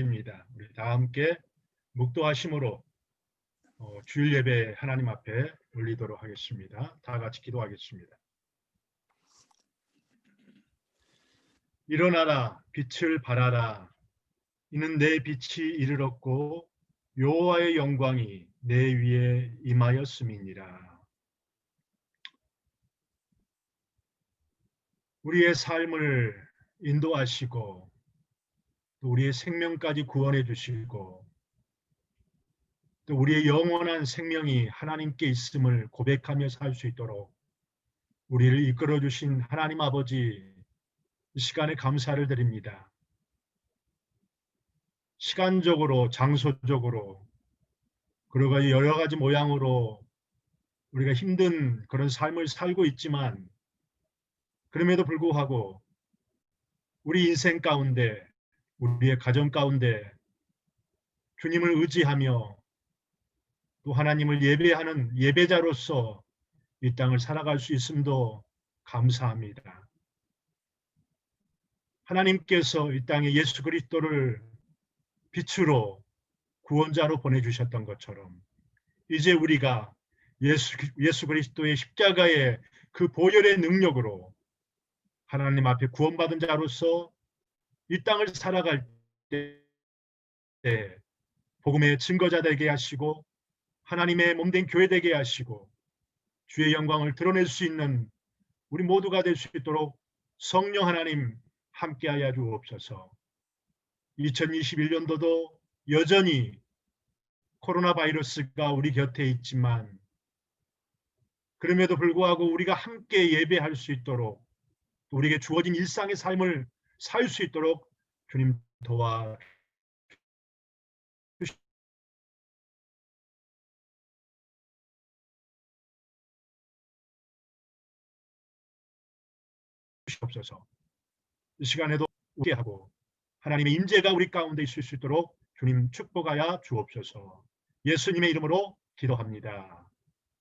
입니다. 우리 다 함께 묵도하심으로 주일 예배 하나님 앞에 올리도록 하겠습니다. 다 같이 기도하겠습니다. 일어나라, 빛을 발하라. 이는 내 빛이 이르렀고 여호와의 영광이 내 위에 임하였음이니라. 우리의 삶을 인도하시고 또 우리의 생명까지 구원해 주시고 또 우리의 영원한 생명이 하나님께 있음을 고백하며 살 수 있도록 우리를 이끌어 주신 하나님 아버지, 이 시간에 감사를 드립니다. 시간적으로, 장소적으로, 그리고 여러 가지 모양으로 우리가 힘든 그런 삶을 살고 있지만 그럼에도 불구하고 우리 인생 가운데, 우리의 가정 가운데 주님을 의지하며 또 하나님을 예배하는 예배자로서 이 땅을 살아갈 수 있음도 감사합니다. 하나님께서 이 땅에 예수 그리스도를 빛으로 구원자로 보내주셨던 것처럼 이제 우리가 예수 그리스도의 십자가의 그 보혈의 능력으로 하나님 앞에 구원받은 자로서 이 땅을 살아갈 때 복음의 증거자 되게 하시고 하나님의 몸된 교회 되게 하시고 주의 영광을 드러낼 수 있는 우리 모두가 될 수 있도록 성령 하나님 함께하여 주옵소서. 2021년도도 여전히 코로나 바이러스가 우리 곁에 있지만 그럼에도 불구하고 우리가 함께 예배할 수 있도록 우리에게 주어진 일상의 삶을 살 수 있도록 주님 도와 주시옵소서. 이 시간에도 웃게 하고 하나님의 임재가 우리 가운데 있을 수 있도록 주님 축복하여 주옵소서. 예수님의 이름으로 기도합니다.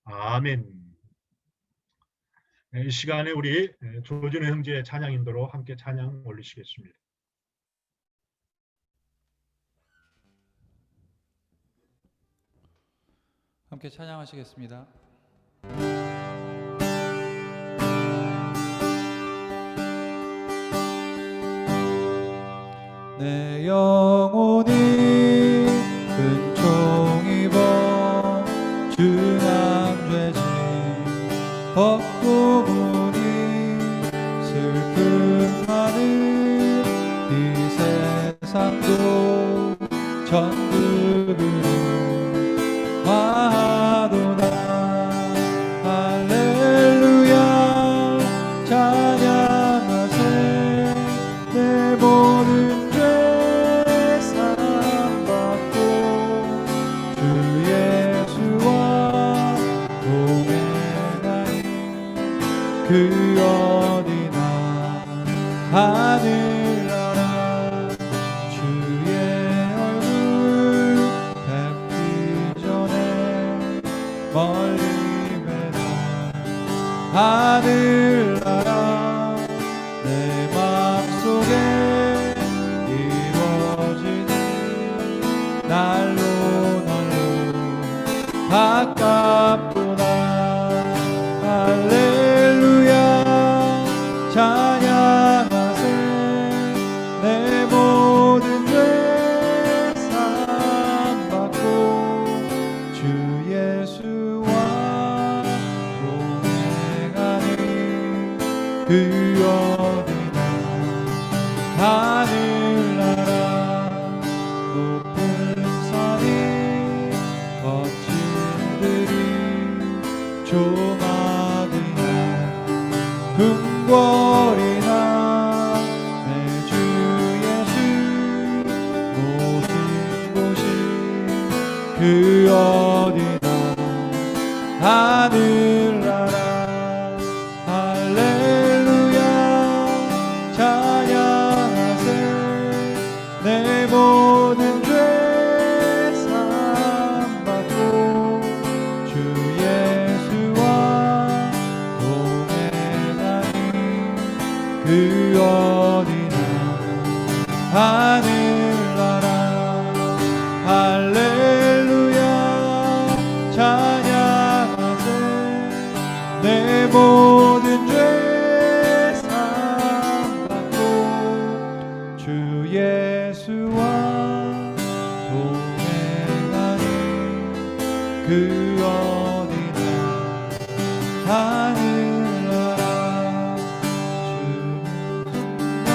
아멘. 이 시간에 우리 조준호 형제의 찬양 인도로 함께 찬양 올리시겠습니다. 함께 찬양하시겠습니다. 내 영혼이 은총 입어 중한 죄짐 벗고 보니 슬픔 많은 이 세상도 천국으로 화하도다. 할렐루야 찬양하세. 내 모든 죄 사함받고 주 예수와 동행하니 그 어디나 하늘나라 주의 얼굴 뵙기 전에 멀리 매다 하늘나라 내 맘속에 이루어지니 날로 날로 가깝구나. 할렐루야 찬양하세. 내 모든 죄 사함받고 주 예수와 동행하니 그 어디나 하늘나라 높은 산이 거친 들이 조마디나 궁궐이나 내 주 예수 모신 곳이 그 어디나 하늘나라. 할렐루야 찬양하세. 내 모든 죄 사함받고 주 예수와 동행하니 그 어디나 하늘나라 그 어디나 하늘나라 주님과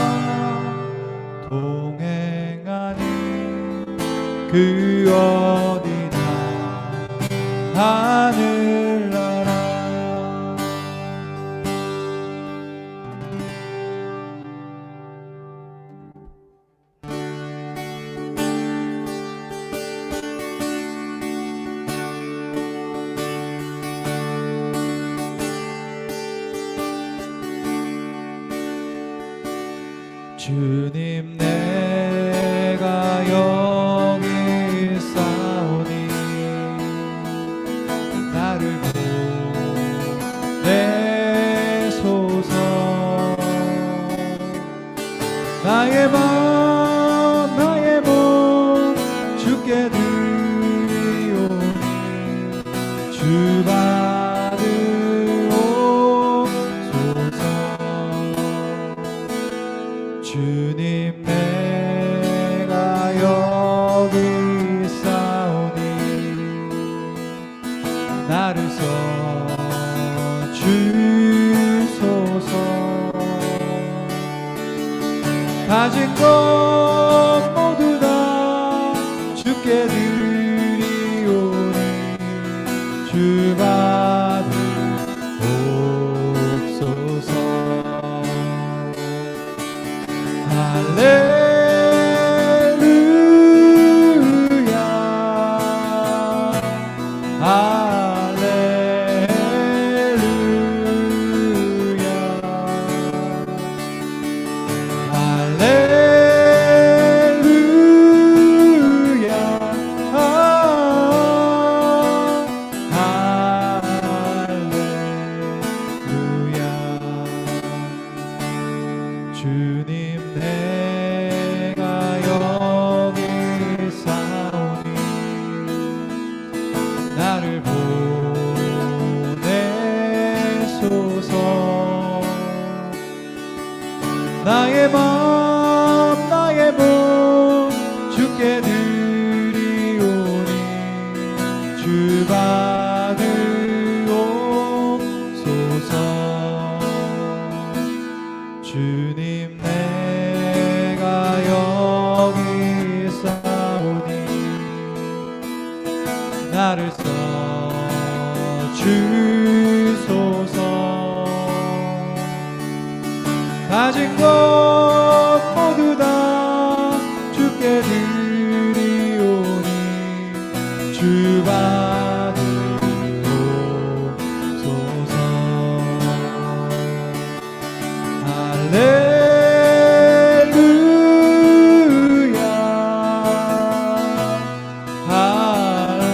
동행하니 그 어디나 하늘나라 주님 내가 여기 있사오니 나를 보내소서 나의 몸 주께 드리오니 주 받으옵소서 주님 내가 여기 있사오니 나를 써주소서 가진 것 모두 다 주께 드리오니 주 받으옵소서 할렐루야 할렐루야 할렐루야 할렐루야 주님 내가 여기 있사오니 나를 보내소서 나의 몸 주께 드리오니 주 받으옵소서 주님 내가 여기 있사오니 나를 써주소서 가진 것 모두 다 주께 드리오니 주 받으옵소서 할렐루야 할렐루야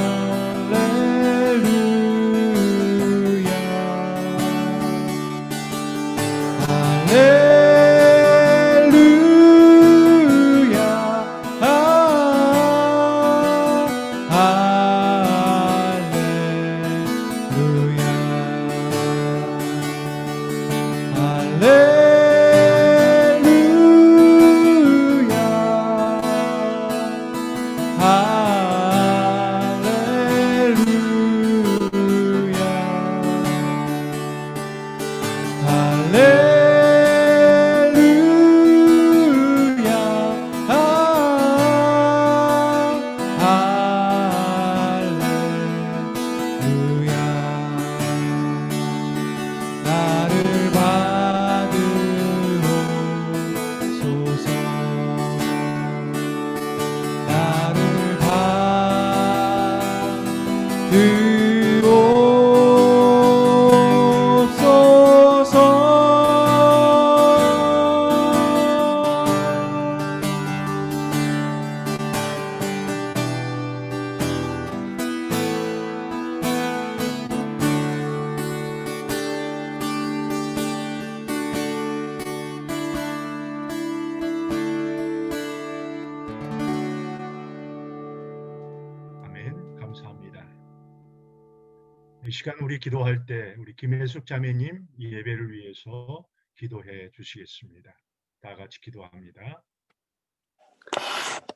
이 시간 우리 기도할 때 우리 김혜숙 자매님 이 예배를 위해서 기도해 주시겠습니다. 다 같이 기도합니다.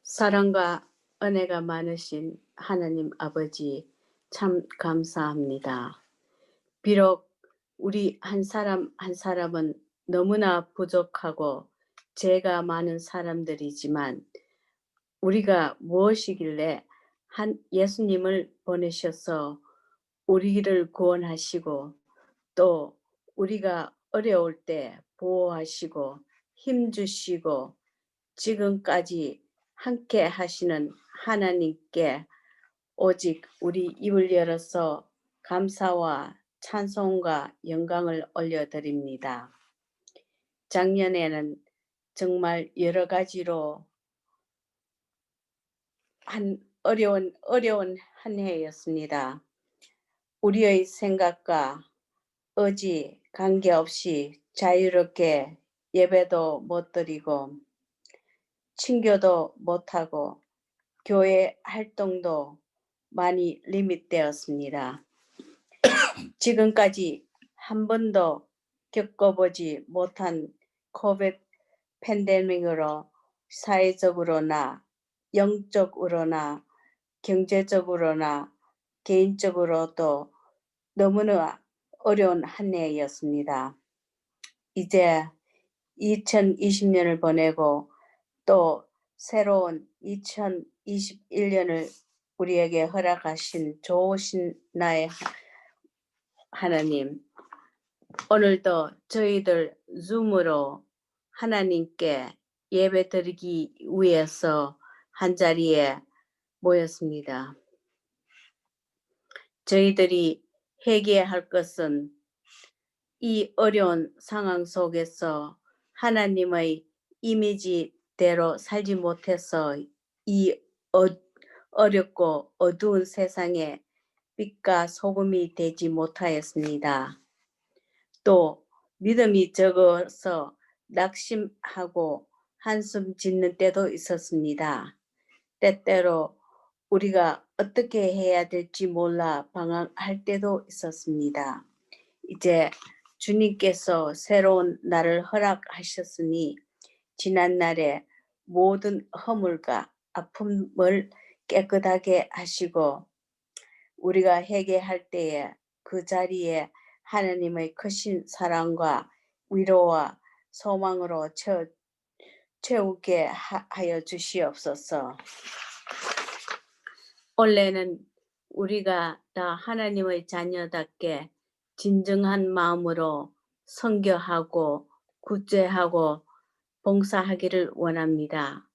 사랑과 은혜가 많으신 하나님 아버지, 참 감사합니다. 비록 우리 한 사람 한 사람은 너무나 부족하고 죄가 많은 사람들이지만 우리가 무엇이길래 한 예수님을 보내셔서 우리를 구원하시고 또 우리가 어려울 때 보호하시고 힘 주시고 지금까지 함께 하시는 하나님께 오직 우리 입을 열어서 감사와 찬송과 영광을 올려드립니다. 작년에는 정말 여러 가지로 어려운 한 해였습니다. 우리의 생각과 의지 관계없이 자유롭게 예배도 못 드리고 친교도 못하고 교회 활동도 많이 리밋되었습니다. 지금까지 한 번도 겪어보지 못한 코비드 팬데믹으로 사회적으로나 영적으로나 경제적으로나 개인적으로도 너무나 어려운 한 해였습니다. 이제 2020년을 보내고 또 새로운 2021년을 우리에게 허락하신 좋으신 나의 하나님, 오늘도 저희들 줌으로 하나님께 예배 드리기 위해서 한자리에 모였습니다. 저희들이 회개할 것은 이 어려운 상황 속에서 하나님의 이미지대로 살지 못해서 이 어렵고 어두운 세상에 빛과 소금이 되지 못하였습니다. 또 믿음이 적어서 낙심하고 한숨 짓는 때도 있었습니다. 때때로 우리가 어떻게 해야 될지 몰라 방황할 때도 있었습니다. 이제 주님께서 새로운 날을 허락하셨으니 지난날의 모든 허물과 아픔을 깨끗하게 하시고 우리가 회개할 때에 그 자리에 하나님의 크신 사랑과 위로와 소망으로 채우게 하여 주시옵소서. 원래는 우리가 다 하나님의 자녀답게 진정한 마음으로 선교하고 구제하고 봉사하기를 원합니다.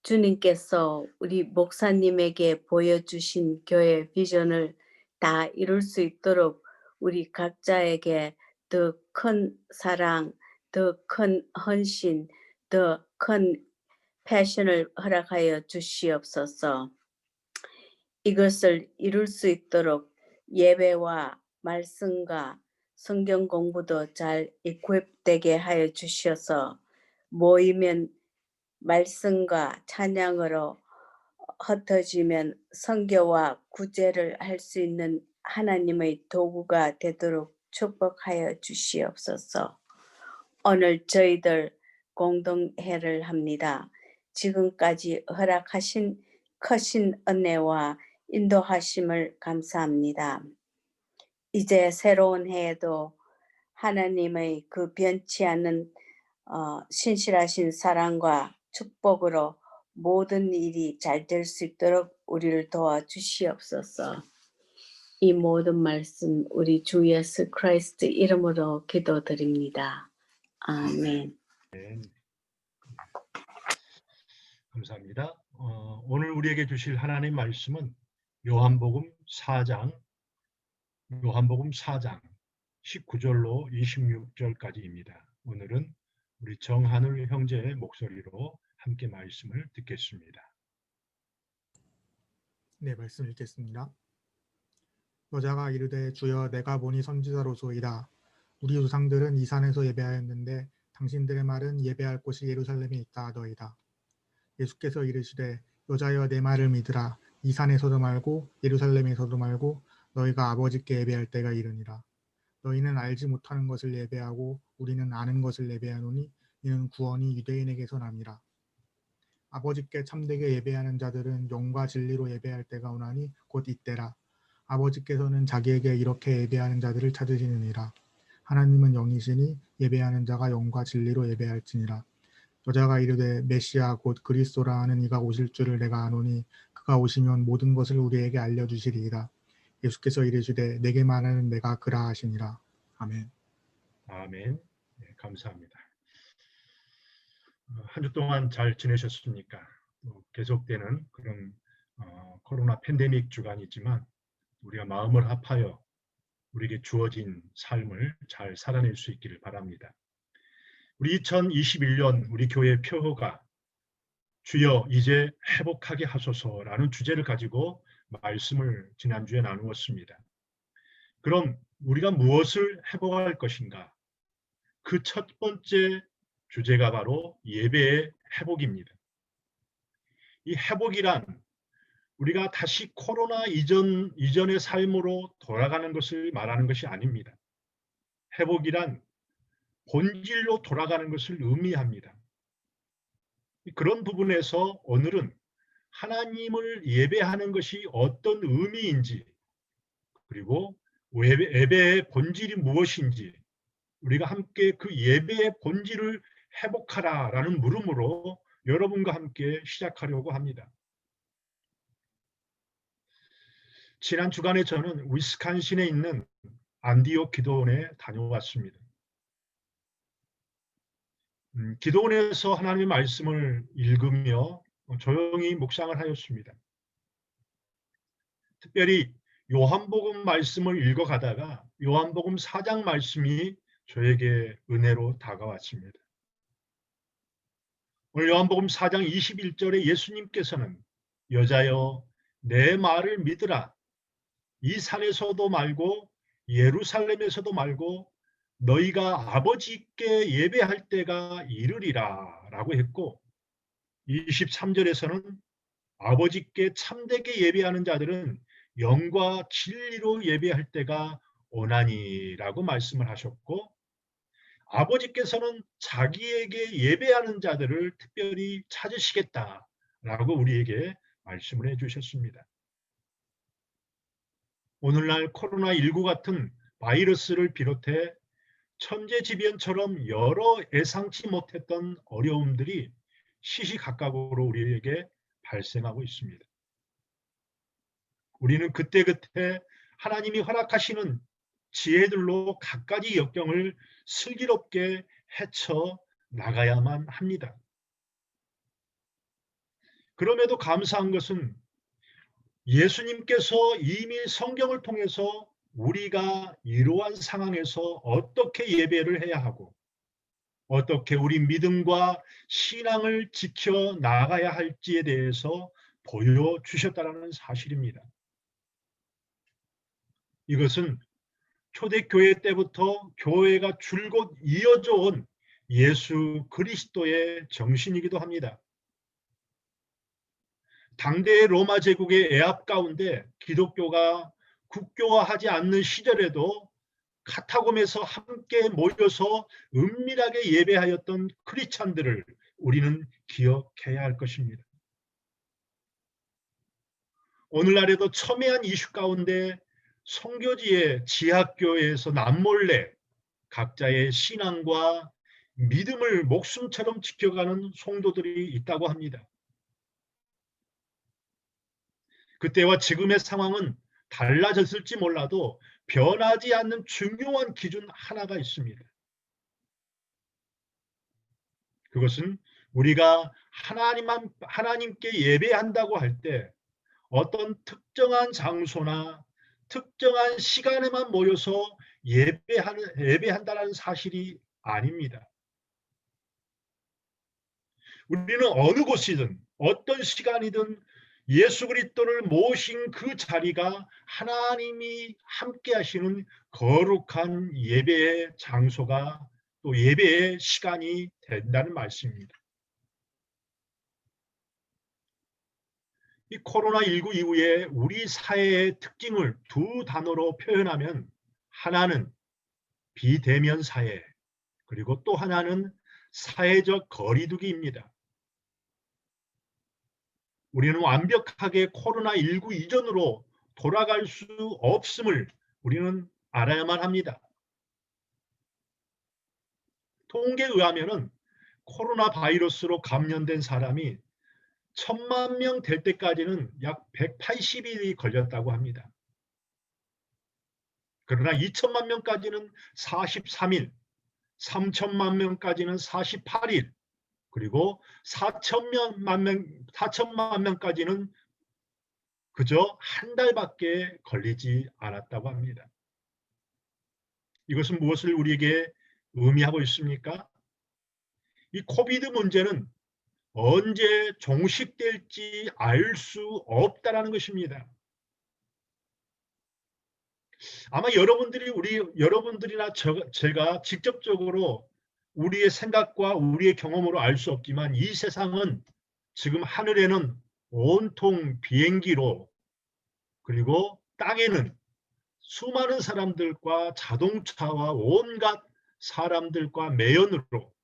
주님께서 우리 목사님에게 보여주신 교회 비전을 다 이룰 수 있도록 우리 각자에게 더 큰 사랑, 더 큰 헌신, 더 큰 패션을 허락하여 주시옵소서. 이것을 이룰 수 있도록 예배와 말씀과 성경 공부도 잘 이퀄되게 하여 주셔서 모이면 말씀과 찬양으로 흩어지면 선교와 구제를 할 수 있는 하나님의 도구가 되도록 축복하여 주시옵소서. 오늘 저희들 공동회를 합니다. 지금까지 허락하신 크신 은혜와 인도하심을 감사합니다. 이제 새로운 해에도 하나님의 그 변치 않는 신실하신 사랑과 축복으로 모든 일이 잘 될 수 있도록 우리를 도와주시옵소서. 이 모든 말씀 우리 주 예수 그리스도 이름으로 기도드립니다. 아멘. 네. 감사합니다. 오늘 우리에게 주실 하나님 말씀은 요한복음 4장 19절로 26절까지입니다. 오늘은 우리 정한울 형제의 목소리로 함께 말씀을 듣겠습니다. 네, 말씀 읽겠습니다. 여자가 이르되 주여 내가 보니 선지자로소이다. 우리 조상들은 이 산에서 예배하였는데 당신들의 말은 예배할 곳이 예루살렘에 있다 하더이다. 예수께서 이르시되 여자여 내 말을 믿으라. 이 산에서도 말고 예루살렘에서도 말고 너희가 아버지께 예배할 때가 이르니라. 너희는 알지 못하는 것을 예배하고 우리는 아는 것을 예배하노니 이는 구원이 유대인에게서 남이라. 아버지께 참되게 예배하는 자들은 영과 진리로 예배할 때가 오나니 곧 이때라. 아버지께서는 자기에게 이렇게 예배하는 자들을 찾으시느니라. 하나님은 영이시니 예배하는 자가 영과 진리로 예배할지니라. 여자가 이르되 메시아 곧 그리스도라 하는 이가 오실 줄을 내가 아노니 그가 오시면 모든 것을 우리에게 알려주시리이다. 예수께서 이르시되 내게 말하는 내가 그라 하시니라. 아멘. 아멘. 네, 감사합니다. 한 주 동안 잘 지내셨습니까? 계속되는 그런 코로나 팬데믹 주간이지만 우리가 마음을 합하여 우리에게 주어진 삶을 잘 살아낼 수 있기를 바랍니다. 우리 2021년 우리 교회 표어가 주여 이제 회복하게 하소서라는 주제를 가지고 말씀을 지난주에 나누었습니다. 그럼 우리가 무엇을 회복할 것인가? 그 첫 번째 주제가 바로 예배의 회복입니다. 이 회복이란 우리가 다시 코로나 이전의 삶으로 돌아가는 것을 말하는 것이 아닙니다. 회복이란 본질로 돌아가는 것을 의미합니다. 그런 부분에서 오늘은 하나님을 예배하는 것이 어떤 의미인지, 그리고 예배의 본질이 무엇인지 우리가 함께 그 예배의 본질을 회복하라라는 물음으로 여러분과 함께 시작하려고 합니다. 지난 주간에 저는 위스콘신에 있는 안디옥 기도원에 다녀왔습니다. 기도원에서 하나님의 말씀을 읽으며 조용히 묵상을 하였습니다. 특별히 요한복음 말씀을 읽어가다가 요한복음 4장 말씀이 저에게 은혜로 다가왔습니다. 오늘 요한복음 4장 21절에 예수님께서는 여자여 내 말을 믿으라. 이 산에서도 말고 예루살렘에서도 말고 너희가 아버지께 예배할 때가 이르리라 라고 했고, 23절에서는 아버지께 참되게 예배하는 자들은 영과 진리로 예배할 때가 오나니 라고 말씀을 하셨고, 아버지께서는 자기에게 예배하는 자들을 특별히 찾으시겠다라고 우리에게 말씀을 해주셨습니다. 오늘날 코로나19 같은 바이러스를 비롯해 천재지변처럼 여러 예상치 못했던 어려움들이 시시각각으로 우리에게 발생하고 있습니다. 우리는 그때그때 하나님이 허락하시는 지혜들로 갖가지 역경을 슬기롭게 헤쳐 나가야만 합니다. 그럼에도 감사한 것은 예수님께서 이미 성경을 통해서 우리가 이러한 상황에서 어떻게 예배를 해야 하고 어떻게 우리 믿음과 신앙을 지켜 나가야 할지에 대해서 보여주셨다는 사실입니다. 이것은 초대교회 때부터 교회가 줄곧 이어져 온 예수 그리스도의 정신이기도 합니다. 당대의 로마 제국의 애압 가운데 기독교가 국교화하지 않는 시절에도 카타콤에서 함께 모여서 은밀하게 예배하였던 크리스찬들을 우리는 기억해야 할 것입니다. 오늘날에도 첨예한 이슈 가운데 선교지의 지하교회에서 남몰래 각자의 신앙과 믿음을 목숨처럼 지켜가는 성도들이 있다고 합니다. 그때와 지금의 상황은 달라졌을지 몰라도 변하지 않는 중요한 기준 하나가 있습니다. 그것은 우리가 하나님께 예배한다고 할 때 어떤 특정한 장소나 특정한 시간에만 모여서 예배한다는 사실이 아닙니다. 우리는 어느 곳이든 어떤 시간이든 예수 그리스도를 모신 그 자리가 하나님이 함께 하시는 거룩한 예배의 장소가 또 예배의 시간이 된다는 말씀입니다. 이 코로나19 이후에 우리 사회의 특징을 두 단어로 표현하면 하나는 비대면 사회, 그리고 또 하나는 사회적 거리두기입니다. 우리는 완벽하게 코로나19 이전으로 돌아갈 수 없음을 우리는 알아야만 합니다. 통계에 의하면은 코로나 바이러스로 감염된 사람이 1000만 명 될 때까지는 약 180일이 걸렸다고 합니다. 그러나 2천만 명까지는 43일, 3천만 명까지는 48일, 그리고 4천만 명까지는 그저 한 달밖에 걸리지 않았다고 합니다. 이것은 무엇을 우리에게 의미하고 있습니까? 이 코비드 문제는 언제 종식될지 알 수 없다라는 것입니다. 아마 여러분들이나 제가 직접적으로 우리의 생각과 우리의 경험으로 알 수 없지만 이 세상은 지금 하늘에는 온통 비행기로 그리고 땅에는 수많은 사람들과 자동차와 온갖 사람들과 매연으로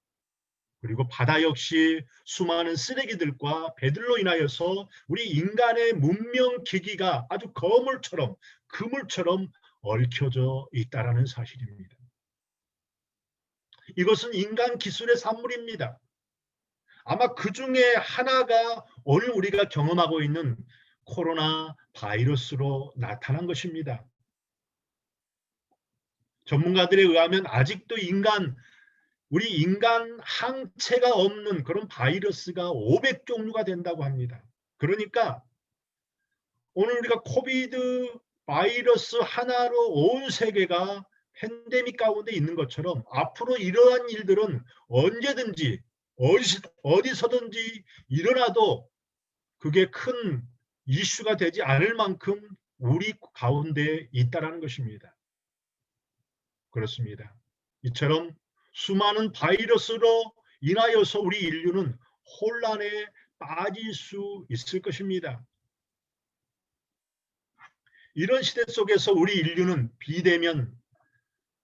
그리고 바다 역시 수많은 쓰레기들과 배들로 인하여서 우리 인간의 문명 기기가 아주 그물처럼 얽혀져 있다라는 사실입니다. 이것은 인간 기술의 산물입니다. 아마 그 중에 하나가 오늘 우리가 경험하고 있는 코로나 바이러스로 나타난 것입니다. 전문가들에 의하면 아직도 우리 인간 항체가 없는 그런 바이러스가 500종류가 된다고 합니다. 그러니까 오늘 우리가 코비드 바이러스 하나로 온 세계가 팬데믹 가운데 있는 것처럼 앞으로 이러한 일들은 언제든지 어디서든지 일어나도 그게 큰 이슈가 되지 않을 만큼 우리 가운데 있다라는 것입니다. 그렇습니다. 이처럼 수많은 바이러스로 인하여서 우리 인류는 혼란에 빠질 수 있을 것입니다. 이런 시대 속에서 우리 인류는 비대면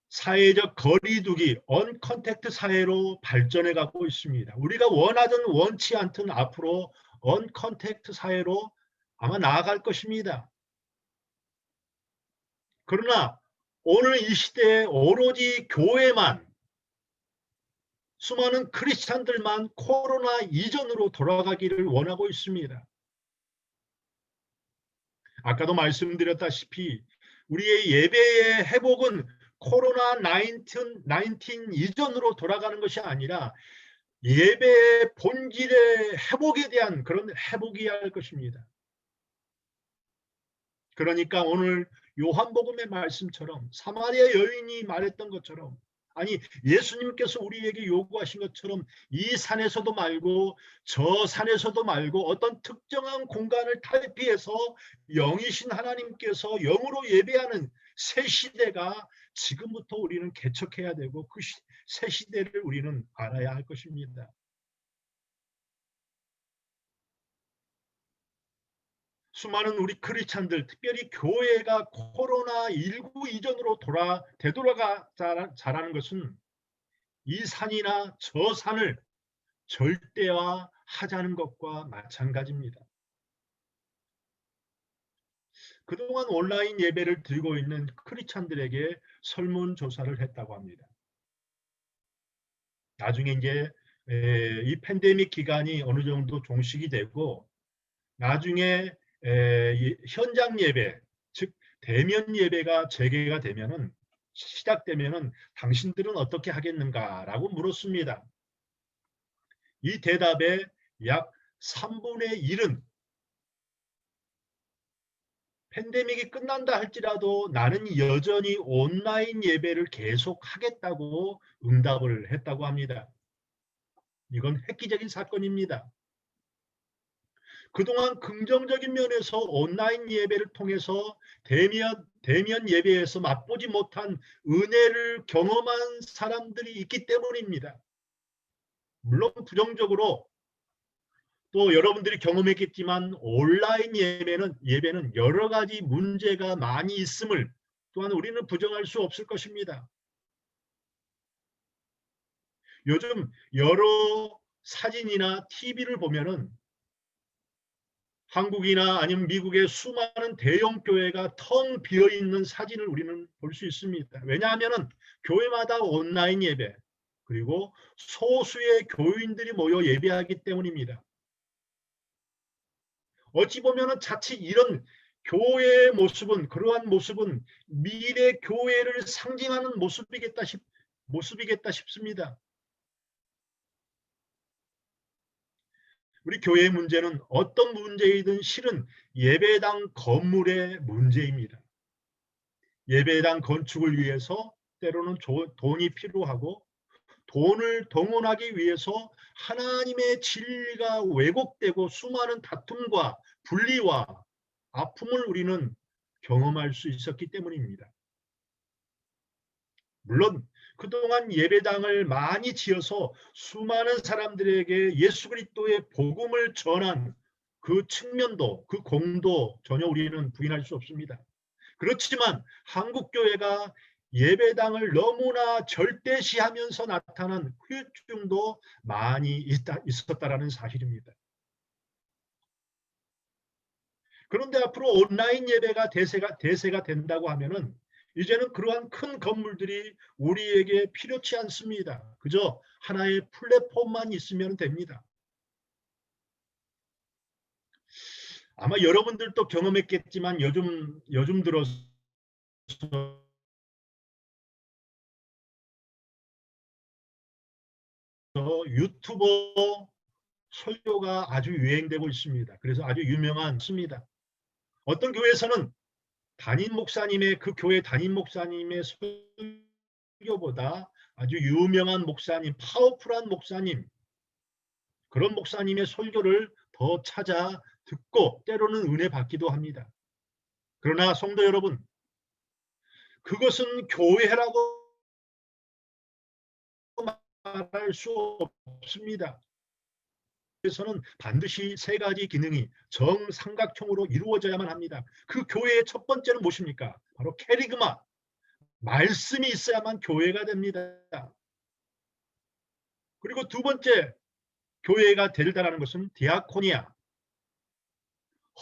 사회적 거리두기, 언컨택트 사회로 발전해 가고 있습니다. 우리가 원하든 원치 않든 앞으로 언컨택트 사회로 아마 나아갈 것입니다. 그러나 오늘 이 시대에 오로지 교회만, 수많은 크리스찬들만 코로나 이전으로 돌아가기를 원하고 있습니다. 아까도 말씀드렸다시피 우리의 예배의 회복은 코로나 19 이전으로 돌아가는 것이 아니라 예배의 본질의 회복에 대한 그런 회복이어야 할 것입니다. 그러니까 오늘 요한복음의 말씀처럼 사마리아 여인이 말했던 것처럼 아니 예수님께서 우리에게 요구하신 것처럼 이 산에서도 말고 저 산에서도 말고 어떤 특정한 공간을 탈피해서 영이신 하나님께서 영으로 예배하는 새 시대가 지금부터 우리는 개척해야 되고 그 새 시대를 우리는 알아야 할 것입니다. 수많은 우리 크리스찬들, 특별히 교회가 코로나19 이전으로 되돌아가자라는 것은 이 산이나 저 산을 절대화하자는 것과 마찬가지입니다. 그동안 온라인 예배를 드리고 있는 크리스찬들에게 설문조사를 했다고 합니다. 나중에 이제 이 팬데믹 기간이 어느 정도 종식이 되고 나중에 현장 예배, 즉 대면 예배가 재개가 되면은 시작되면은 당신들은 어떻게 하겠는가라고 물었습니다. 이 대답에 약 3분의 1은 팬데믹이 끝난다 할지라도 나는 여전히 온라인 예배를 계속 하겠다고 응답을 했다고 합니다. 이건 획기적인 사건입니다. 그동안 긍정적인 면에서 온라인 예배를 통해서 대면 예배에서 맛보지 못한 은혜를 경험한 사람들이 있기 때문입니다. 물론 부정적으로 또 여러분들이 경험했겠지만 온라인 예배는 여러 가지 문제가 많이 있음을 또한 우리는 부정할 수 없을 것입니다. 요즘 여러 사진이나 TV를 보면은 한국이나 아니면 미국의 수많은 대형 교회가 텅 비어 있는 사진을 우리는 볼 수 있습니다. 왜냐하면 교회마다 온라인 예배 그리고 소수의 교인들이 모여 예배하기 때문입니다. 어찌 보면 자칫 이런 교회의 모습은 그러한 모습은 미래 교회를 상징하는 모습이겠다 싶습니다. 우리 교회의 문제는 어떤 문제이든 실은 예배당 건물의 문제입니다. 예배당 건축을 위해서 때로는 돈이 필요하고 돈을 동원하기 위해서 하나님의 진리가 왜곡되고 수많은 다툼과 분리와 아픔을 우리는 경험할 수 있었기 때문입니다. 물론 그동안 예배당을 많이 지어서 수많은 사람들에게 예수 그리스도의 복음을 전한 그 측면도 그 공도 전혀 우리는 부인할 수 없습니다. 그렇지만 한국 교회가 예배당을 너무나 절대시하면서 나타난 후유증도 많이 있었다라는 사실입니다. 그런데 앞으로 온라인 예배가 대세가 된다고 하면은 이제는 그러한 큰 건물들이 우리에게 필요치 않습니다. 그저 하나의 플랫폼만 있으면 됩니다. 아마 여러분들도 경험했겠지만 요즘 들어서 유튜버 설교가 아주 유행되고 있습니다. 그래서 아주 유명합니다. 어떤 교회에서는 그 교회 담임 목사님의 설교보다 아주 유명한 목사님, 파워풀한 목사님, 그런 목사님의 설교를 더 찾아 듣고 때로는 은혜 받기도 합니다. 그러나 성도 여러분, 그것은 교회라고 말할 수 없습니다. 그래서는 반드시 세 가지 기능이 정삼각형으로 이루어져야만 합니다. 그 교회의 첫 번째는 무엇입니까? 바로 캐리그마, 말씀이 있어야만 교회가 됩니다. 그리고 두 번째 교회가 되다라는 것은 디아코니아,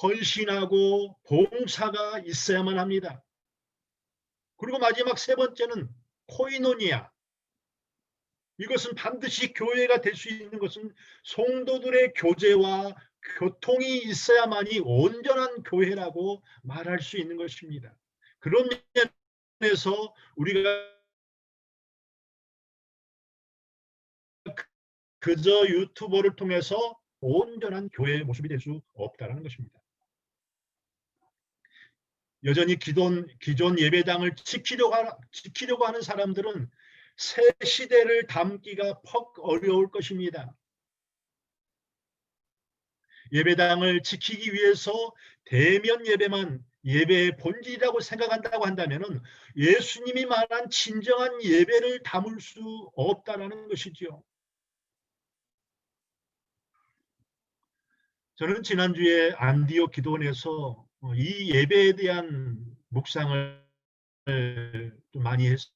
헌신하고 봉사가 있어야만 합니다. 그리고 마지막 세 번째는 코이노니아, 이것은 반드시 교회가 될 수 있는 것은 성도들의 교제와 교통이 있어야만이 온전한 교회라고 말할 수 있는 것입니다. 그런 면에서 우리가 그저 유튜버를 통해서 온전한 교회의 모습이 될 수 없다는 것입니다. 여전히 기존 예배당을 지키려고 하는 사람들은 새 시대를 담기가 퍽 어려울 것입니다. 예배당을 지키기 위해서 대면 예배만 예배의 본질이라고 생각한다고 한다면 예수님이 말한 진정한 예배를 담을 수 없다는 것이지요. 저는 지난주에 안디옥 기도원에서 이 예배에 대한 묵상을 좀 많이 했습니다.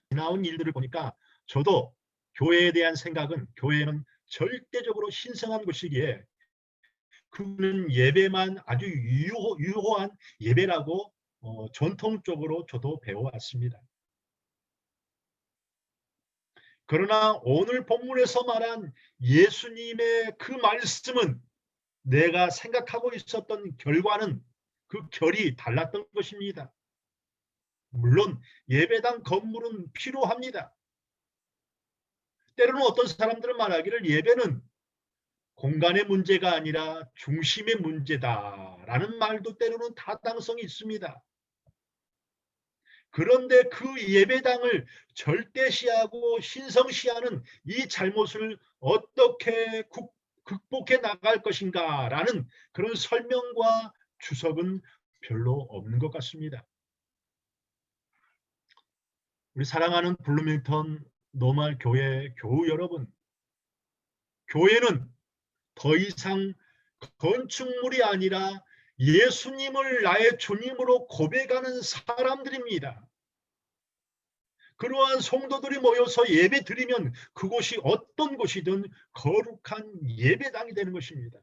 나온 일들을 보니까 저도 교회에 대한 생각은 교회는 절대적으로 신성한 곳이기에 그는 예배만 아주 유효한 예배라고 전통적으로 저도 배워왔습니다. 그러나 오늘 본문에서 말한 예수님의 그 말씀은 내가 생각하고 있었던 결과는 그 결이 달랐던 것입니다. 물론 예배당 건물은 필요합니다. 때로는 어떤 사람들은 말하기를 예배는 공간의 문제가 아니라 중심의 문제다라는 말도 때로는 타당성이 있습니다. 그런데 그 예배당을 절대시하고 신성시하는 이 잘못을 어떻게 극복해 나갈 것인가라는 그런 설명과 주석은 별로 없는 것 같습니다. 우리 사랑하는 블루밍턴 노말 교회 교우 여러분, 교회는 더 이상 건축물이 아니라 예수님을 나의 주님으로 고백하는 사람들입니다. 그러한 성도들이 모여서 예배 드리면 그곳이 어떤 곳이든 거룩한 예배당이 되는 것입니다.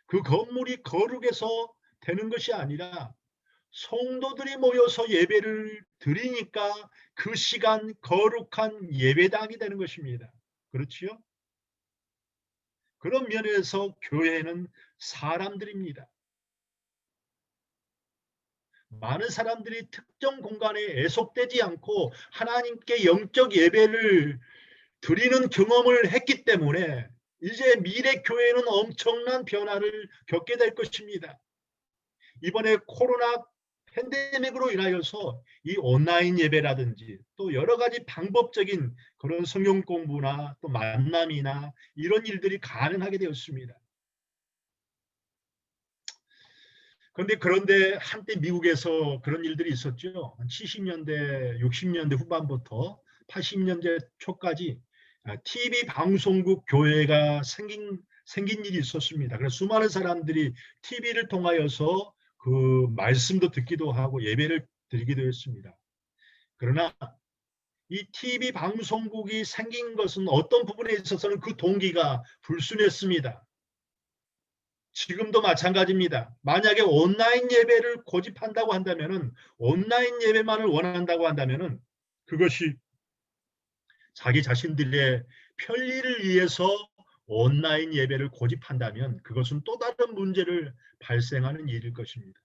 그 건물이 거룩해서 되는 것이 아니라 성도들이 모여서 예배를 드리니까 그 시간 거룩한 예배당이 되는 것입니다. 그렇지요? 그런 면에서 교회는 사람들입니다. 많은 사람들이 특정 공간에 애속되지 않고 하나님께 영적 예배를 드리는 경험을 했기 때문에 이제 미래 교회는 엄청난 변화를 겪게 될 것입니다. 이번에 코로나 팬데믹으로 인하여서 이 온라인 예배라든지 또 여러 가지 방법적인 그런 성경 공부나 또 만남이나 이런 일들이 가능하게 되었습니다. 그런데 한때 미국에서 그런 일들이 있었죠. 70년대, 60년대 후반부터 80년대 초까지 TV 방송국 교회가 생긴 일이 있었습니다. 그래서 수많은 사람들이 TV를 통하여서 그 말씀도 듣기도 하고 예배를 드리기도 했습니다. 그러나 이 TV 방송국이 생긴 것은 어떤 부분에 있어서는 그 동기가 불순했습니다. 지금도 마찬가지입니다. 만약에 온라인 예배를 고집한다고 한다면은 온라인 예배만을 원한다고 한다면은 그것이 자기 자신들의 편리를 위해서 온라인 예배를 고집한다면 그것은 또 다른 문제를 발생하는 일일 것입니다.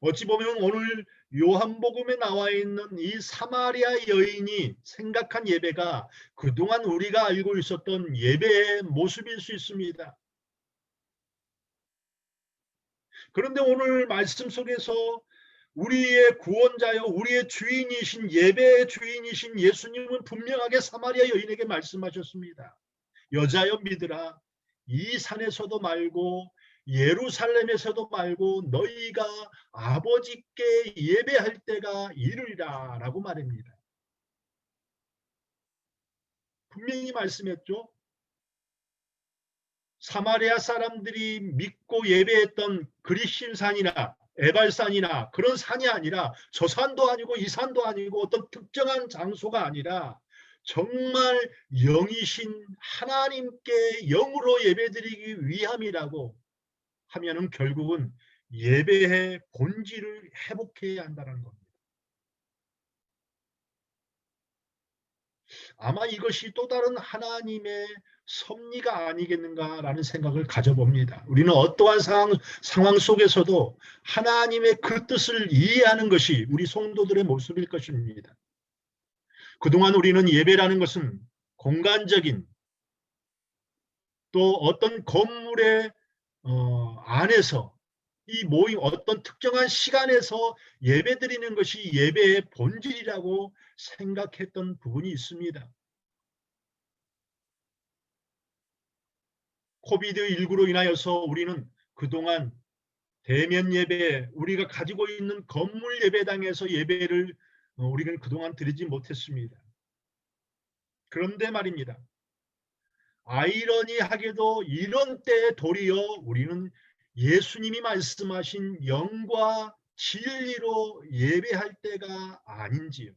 어찌 보면 오늘 요한복음에 나와 있는 이 사마리아 여인이 생각한 예배가 그동안 우리가 알고 있었던 예배의 모습일 수 있습니다. 그런데 오늘 말씀 속에서 우리의 구원자여 우리의 주인이신 예배의 주인이신 예수님은 분명하게 사마리아 여인에게 말씀하셨습니다. 여자여 믿으라. 이 산에서도 말고 예루살렘에서도 말고 너희가 아버지께 예배할 때가 이르리라 라고 말합니다. 분명히 말씀했죠. 사마리아 사람들이 믿고 예배했던 그리심산이나 에발산이나 그런 산이 아니라 저 산도 아니고 이 산도 아니고 어떤 특정한 장소가 아니라 정말 영이신 하나님께 영으로 예배드리기 위함이라고 하면은 결국은 예배의 본질을 회복해야 한다는 겁니다. 아마 이것이 또 다른 하나님의 섭리가 아니겠는가라는 생각을 가져봅니다. 우리는 어떠한 상황 속에서도 하나님의 그 뜻을 이해하는 것이 우리 성도들의 모습일 것입니다. 그동안 우리는 예배라는 것은 공간적인 또 어떤 건물의 안에서 이 모임 어떤 특정한 시간에서 예배드리는 것이 예배의 본질이라고 생각했던 부분이 있습니다. 코비드19로 인하여서 우리는 그동안 대면 예배, 우리가 가지고 있는 건물 예배당에서 예배를 우리는 그동안 드리지 못했습니다. 그런데 말입니다. 아이러니하게도 이런 때에 도리어 우리는 예수님이 말씀하신 영과 진리로 예배할 때가 아닌지요.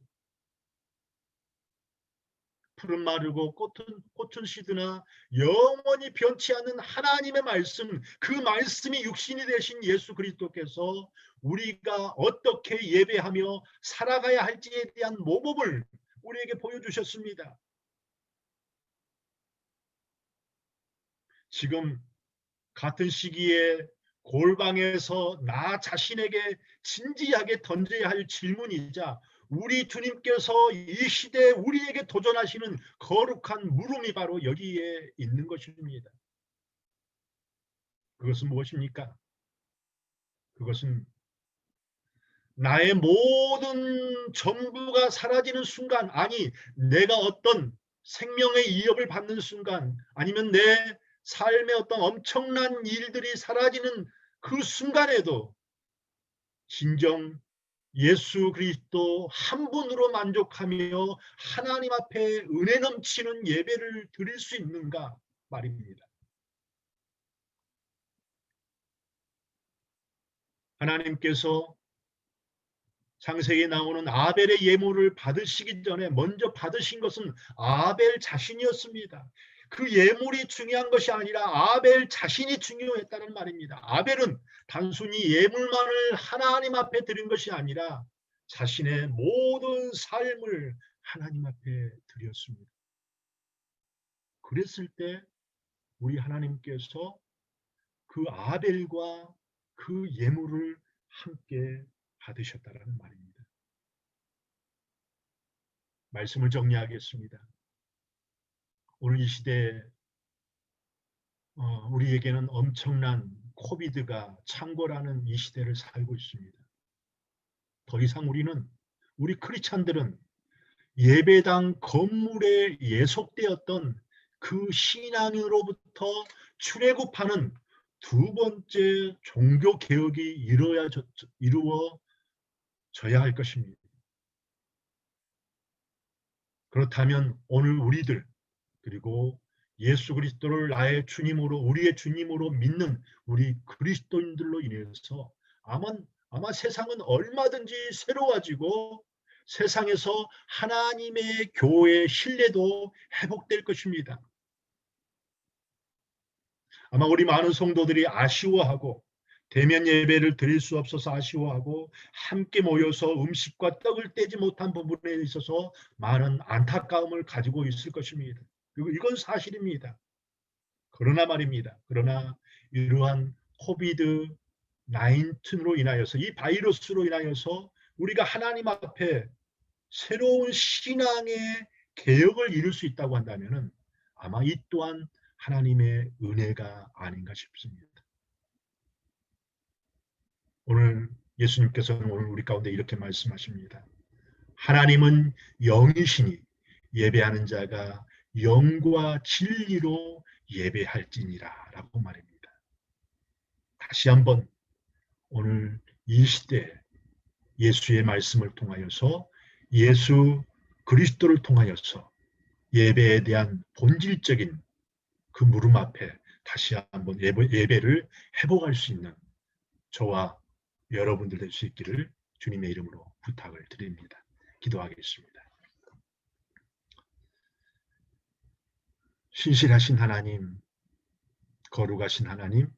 푸른 마르고 꽃은 시드나 영원히 변치 않는 하나님의 말씀, 그 말씀이 육신이 되신 예수 그리스도께서 우리가 어떻게 예배하며 살아가야 할지에 대한 모범을 우리에게 보여주셨습니다. 지금 같은 시기에 골방에서 나 자신에게 진지하게 던져야 할 질문이자 우리 주님께서 이 시대에 우리에게 도전하시는 거룩한 물음이 바로 여기에 있는 것입니다. 그것은 무엇입니까? 그것은 나의 모든 전부가 사라지는 순간, 아니 내가 어떤 생명의 위협을 받는 순간, 아니면 내 삶의 어떤 엄청난 일들이 사라지는 그 순간에도 진정 예수 그리스도 한 분으로 만족하며 하나님 앞에 은혜 넘치는 예배를 드릴 수 있는가 말입니다. 하나님께서 창세기에 나오는 아벨의 예물을 받으시기 전에 먼저 받으신 것은 아벨 자신이었습니다. 그 예물이 중요한 것이 아니라 아벨 자신이 중요했다는 말입니다. 아벨은 단순히 예물만을 하나님 앞에 드린 것이 아니라 자신의 모든 삶을 하나님 앞에 드렸습니다. 그랬을 때 우리 하나님께서 그 아벨과 그 예물을 함께 받으셨다라는 말입니다. 말씀을 정리하겠습니다. 오늘 이 시대에 우리에게는 엄청난 코비드가 창궐하는 이 시대를 살고 있습니다. 더 이상 우리 크리스찬들은 예배당 건물에 예속되었던 그 신앙으로부터 출애굽하는 두 번째 종교 개혁이 이루어져야 할 것입니다. 그렇다면 오늘 우리들 그리고 예수 그리스도를 나의 주님으로 우리의 주님으로 믿는 우리 그리스도인들로 인해서 아마 세상은 얼마든지 새로워지고 세상에서 하나님의 교회의 신뢰도 회복될 것입니다. 아마 우리 많은 성도들이 아쉬워하고 대면 예배를 드릴 수 없어서 아쉬워하고 함께 모여서 음식과 떡을 떼지 못한 부분에 있어서 많은 안타까움을 가지고 있을 것입니다. 그리고 이건 사실입니다. 그러나 말입니다. 그러나 이러한 코비드 19로 인하여서 이 바이러스로 인하여서 우리가 하나님 앞에 새로운 신앙의 개혁을 이룰 수 있다고 한다면 아마 이 또한 하나님의 은혜가 아닌가 싶습니다. 오늘 예수님께서는 오늘 우리 가운데 이렇게 말씀하십니다. 하나님은 영이시니 예배하는 자가 영과 진리로 예배할지니라 라고 말입니다. 다시 한번 오늘 이 시대 예수의 말씀을 통하여서 예수 그리스도를 통하여서 예배에 대한 본질적인 그 물음 앞에 다시 한번 예배를 회복할 수 있는 저와 여러분들 될 수 있기를 주님의 이름으로 부탁을 드립니다. 기도하겠습니다. 신실하신 하나님, 거룩하신 하나님,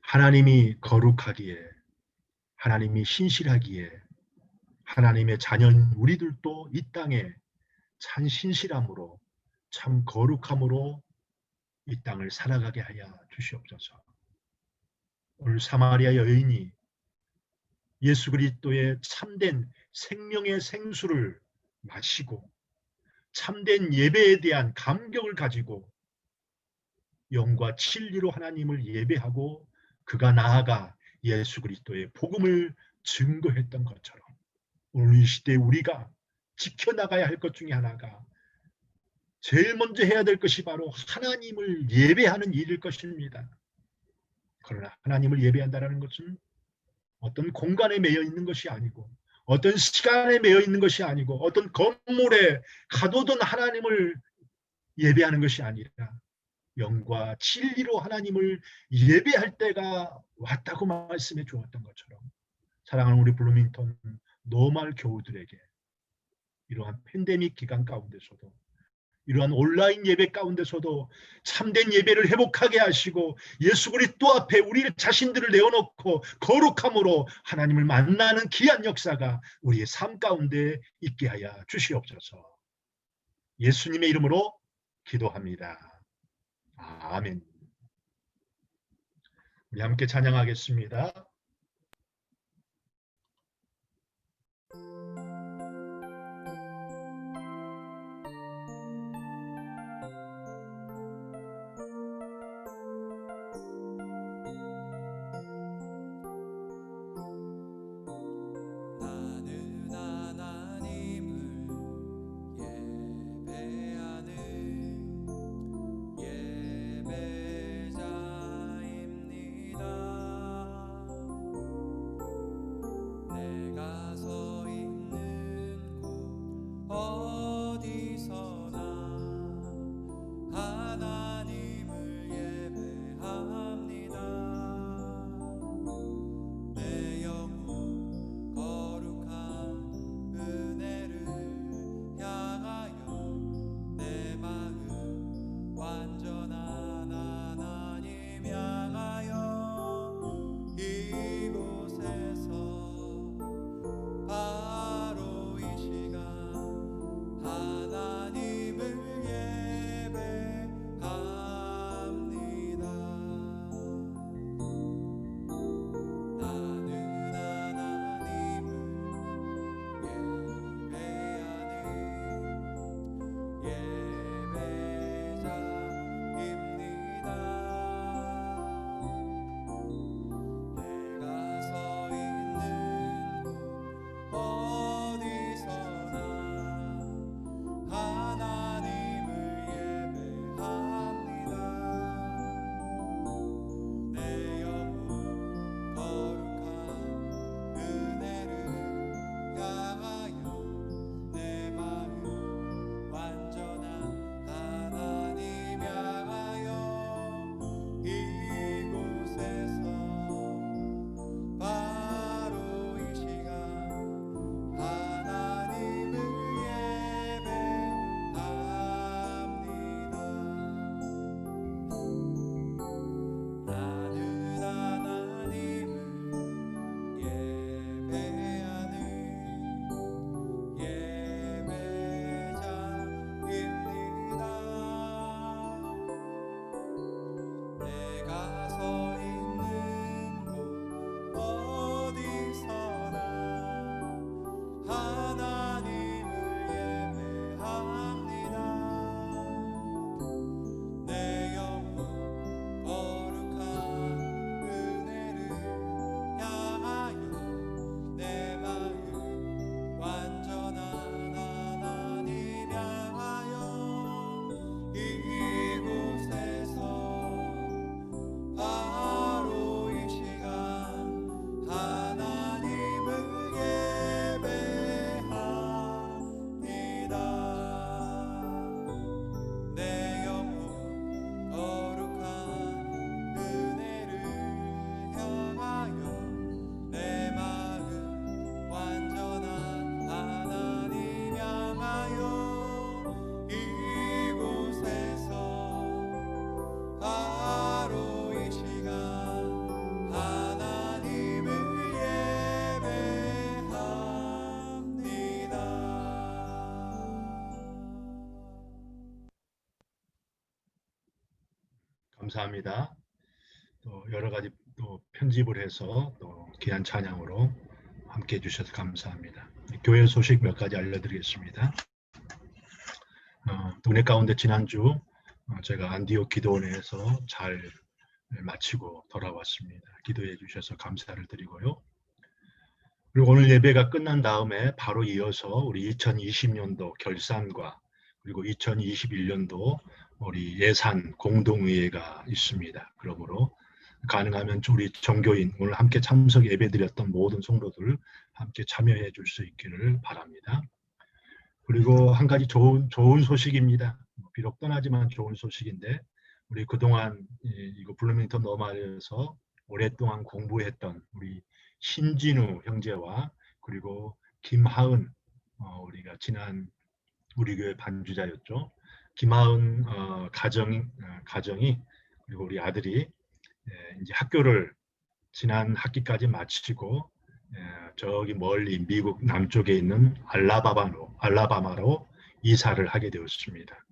하나님이 거룩하기에, 하나님이 신실하기에, 하나님의 자녀인 우리들도 이 땅에 참 신실함으로, 참 거룩함으로 이 땅을 살아가게 하여 주시옵소서. 오늘 사마리아 여인이 예수 그리스도의 참된 생명의 생수를 마시고 참된 예배에 대한 감격을 가지고 영과 진리로 하나님을 예배하고 그가 나아가 예수 그리스도의 복음을 증거했던 것처럼 오늘 이 시대에 우리가 지켜나가야 할 것 중에 하나가 제일 먼저 해야 될 것이 바로 하나님을 예배하는 일일 것입니다. 그러나 하나님을 예배한다는 것은 어떤 공간에 매여 있는 것이 아니고 어떤 시간에 매여 있는 것이 아니고 어떤 건물에 가둬둔 하나님을 예배하는 것이 아니라 영과 진리로 하나님을 예배할 때가 왔다고 말씀해 주었던 것처럼 사랑하는 우리 블루밍턴 노말 교우들에게 이러한 팬데믹 기간 가운데서도 이러한 온라인 예배 가운데서도 참된 예배를 회복하게 하시고 예수 그리스도 앞에 우리 자신들을 내어놓고 거룩함으로 하나님을 만나는 귀한 역사가 우리의 삶 가운데 있게 하여 주시옵소서. 예수님의 이름으로 기도합니다. 아멘. 우리 함께 찬양하겠습니다. 감사합니다. 또 여러 가지 또 편집을 해서 또 귀한 찬양으로 함께 해주셔서 감사합니다. 교회 소식 몇 가지 알려드리겠습니다. 은혜 가운데 지난주 제가 안디옥 기도원에서 잘 마치고 돌아왔습니다. 기도해 주셔서 감사를 드리고요. 그리고 오늘 예배가 끝난 다음에 바로 이어서 우리 2020년도 결산과 그리고 2021년도 우리 예산 공동의회가 있습니다. 그러므로 가능하면 우리 종교인 오늘 함께 참석 예배드렸던 모든 성도들 함께 참여해 줄 수 있기를 바랍니다. 그리고 한 가지 좋은 소식입니다. 비록 떠나지만 좋은 소식인데 우리 그동안 이거 블루밍턴 너마을에서 오랫동안 공부했던 우리 신진우 형제와 그리고 김하은 우리가 지난 우리 교회 반주자였죠. 김하은 가정이 그리고 우리 아들이 이제 학교를 지난 학기까지 마치고 저기 멀리 미국 남쪽에 있는 알라바마로 이사를 하게 되었습니다.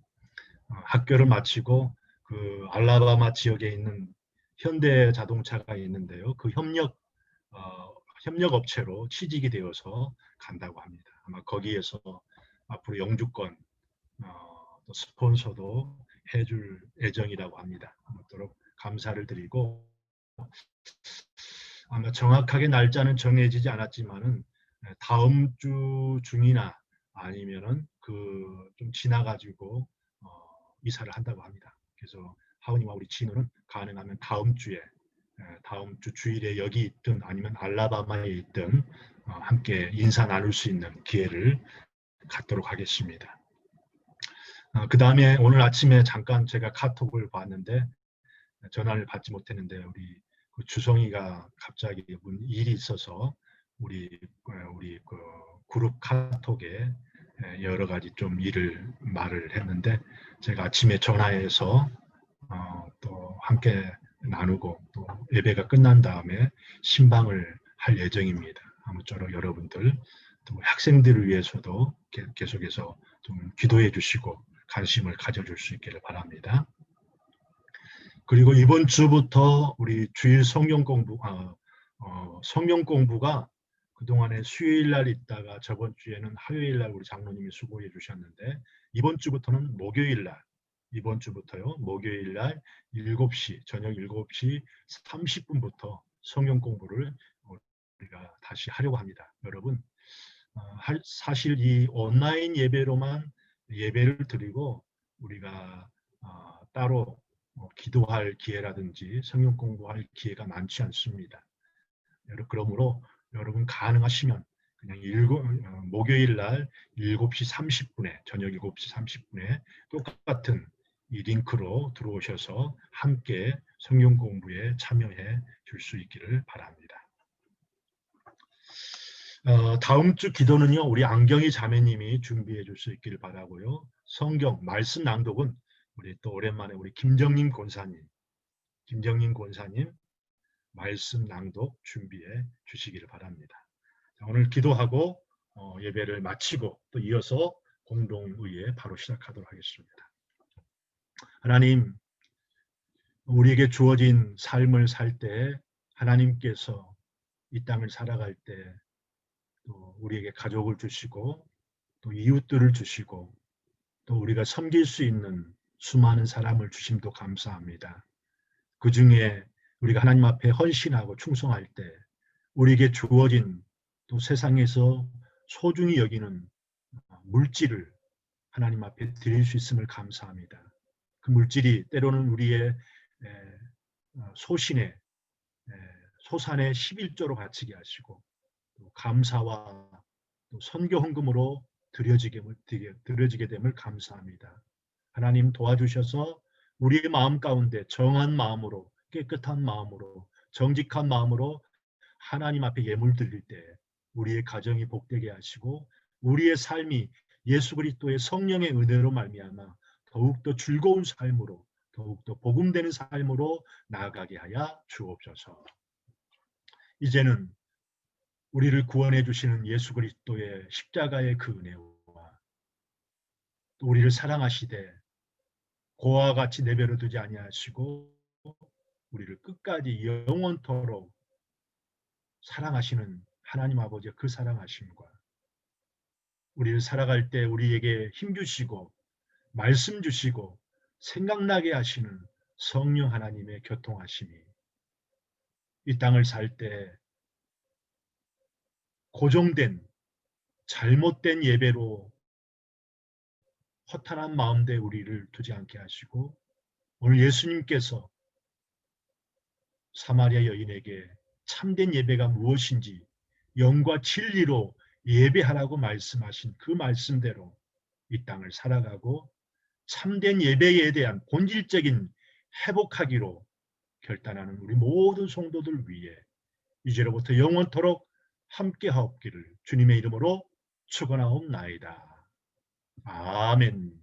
학교를 마치고 그 알라바마 지역에 있는 현대 자동차가 있는데요. 그 협력 업체로 취직이 되어서 간다고 합니다. 아마 거기에서 앞으로 영주권 또 스폰서도 해줄 예정이라고 합니다. 아무쪼록 감사를 드리고 아마 정확하게 날짜는 정해지지 않았지만은 다음 주 중이나 아니면은 좀 지나가지고 이사를 한다고 합니다. 그래서 하은이와 우리 진우는 가능하면 다음 주 주일에 여기 있든 아니면 알라바마에 있든 함께 인사 나눌 수 있는 기회를 갖도록 하겠습니다. 그 다음에 오늘 아침에 잠깐 제가 카톡을 봤는데 전화를 받지 못했는데 우리 그 주성이가 갑자기 일이 있어서 우리 그 그룹 카톡에 여러 가지 좀 말을 했는데 제가 아침에 전화해서 또 함께 나누고 또 예배가 끝난 다음에 신방을 할 예정입니다. 아무쪼록 여러분들 또 학생들을 위해서도 계속해서 좀 기도해 주시고 관심을 가져줄 수 있기를 바랍니다. 그리고 이번 주부터 우리 주일 성경 공부가 그동안에 수요일 날 있다가 저번 주에는 화요일 날 우리 장로님이 수고해 주셨는데 이번 주부터는 목요일 날 저녁 7시 30분부터 성경 공부를 우리가 다시 하려고 합니다. 여러분 사실 이 온라인 예배로만 예배를 드리고 우리가 따로 기도할 기회라든지 성경 공부할 기회가 많지 않습니다. 그러므로 여러분 가능하시면 그냥 목요일 날 7시 30분에 저녁 7시 30분에 똑같은 이 링크로 들어오셔서 함께 성경 공부에 참여해 줄 수 있기를 바랍니다. 다음 주 기도는요. 우리 안경희 자매님이 준비해 줄 수 있기를 바라고요. 성경 말씀 낭독은 우리 또 오랜만에 우리 김정님 권사님 말씀 낭독 준비해 주시기를 바랍니다. 자, 오늘 기도하고 예배를 마치고 또 이어서 공동의회 바로 시작하도록 하겠습니다. 하나님, 우리에게 주어진 삶을 살 때 하나님께서 이 땅을 살아갈 때 또 우리에게 가족을 주시고 또 이웃들을 주시고 또 우리가 섬길 수 있는 수많은 사람을 주심도 감사합니다. 그 중에 우리가 하나님 앞에 헌신하고 충성할 때 우리에게 주어진 또 세상에서 소중히 여기는 물질을 하나님 앞에 드릴 수 있음을 감사합니다. 그 물질이 때로는 우리의 소산의 11조로 바치게 하시고 또 감사와 또 선교 헌금으로 드려지게 됨을 감사합니다. 하나님 도와주셔서 우리의 마음 가운데 정한 마음으로 깨끗한 마음으로 정직한 마음으로 하나님 앞에 예물 드릴 때 우리의 가정이 복되게 하시고 우리의 삶이 예수 그리스도의 성령의 은혜로 말미암아 더욱더 즐거운 삶으로 더욱더 복음되는 삶으로 나아가게 하여 주옵소서. 이제는 우리를 구원해 주시는 예수 그리스도의 십자가의 그 은혜와 또 우리를 사랑하시되 고아와 같이 내버려 두지 아니하시고 우리를 끝까지 영원토록 사랑하시는 하나님 아버지의 그 사랑하심과 우리를 살아갈 때 우리에게 힘 주시고 말씀 주시고 생각나게 하시는 성령 하나님의 교통하심이 이 땅을 살 때 고정된 잘못된 예배로 허탄한 마음대 우리를 두지 않게 하시고 오늘 예수님께서 사마리아 여인에게 참된 예배가 무엇인지 영과 진리로 예배하라고 말씀하신 그 말씀대로 이 땅을 살아가고 참된 예배에 대한 본질적인 회복하기로 결단하는 우리 모든 성도들 위해 이제로부터 영원토록 함께하옵기를 주님의 이름으로 축원하옵나이다. 아멘.